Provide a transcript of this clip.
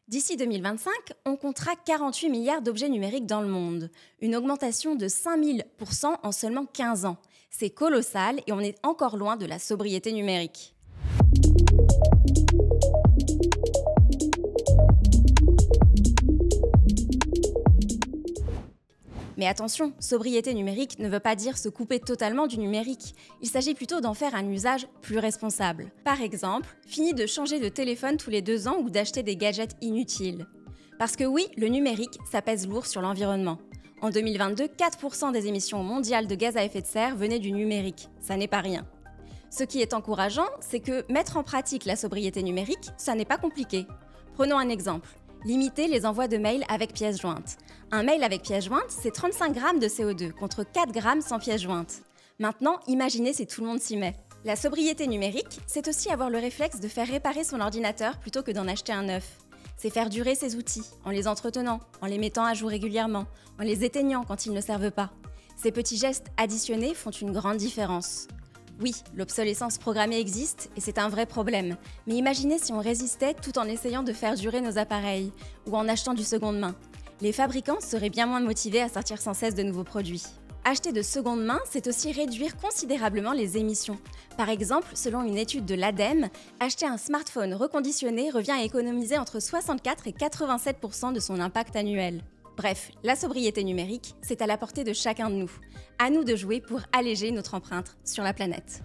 D'ici 2025, on comptera 48 milliards d'objets numériques dans le monde, une augmentation de 5000% en seulement 15 ans. C'est colossal et on est encore loin de la sobriété numérique. Mais attention, sobriété numérique ne veut pas dire se couper totalement du numérique. Il s'agit plutôt d'en faire un usage plus responsable. Par exemple, fini de changer de téléphone tous les 2 ans ou d'acheter des gadgets inutiles. Parce que oui, le numérique, ça pèse lourd sur l'environnement. En 2022, 4% des émissions mondiales de gaz à effet de serre venaient du numérique. Ça n'est pas rien. Ce qui est encourageant, c'est que mettre en pratique la sobriété numérique, ça n'est pas compliqué. Prenons un exemple. Limiter les envois de mails avec pièces jointes. Un mail avec pièce jointe, c'est 35 grammes de CO2 contre 4 grammes sans pièce jointe. Maintenant, imaginez si tout le monde s'y met. La sobriété numérique, c'est aussi avoir le réflexe de faire réparer son ordinateur plutôt que d'en acheter un neuf. C'est faire durer ses outils, en les entretenant, en les mettant à jour régulièrement, en les éteignant quand ils ne servent pas. Ces petits gestes additionnés font une grande différence. Oui, l'obsolescence programmée existe et c'est un vrai problème. Mais imaginez si on résistait tout en essayant de faire durer nos appareils ou en achetant du seconde main. Les fabricants seraient bien moins motivés à sortir sans cesse de nouveaux produits. Acheter de seconde main, c'est aussi réduire considérablement les émissions. Par exemple, selon une étude de l'ADEME, acheter un smartphone reconditionné revient à économiser entre 64 et 87% de son impact annuel. Bref, la sobriété numérique, c'est à la portée de chacun de nous. À nous de jouer pour alléger notre empreinte sur la planète.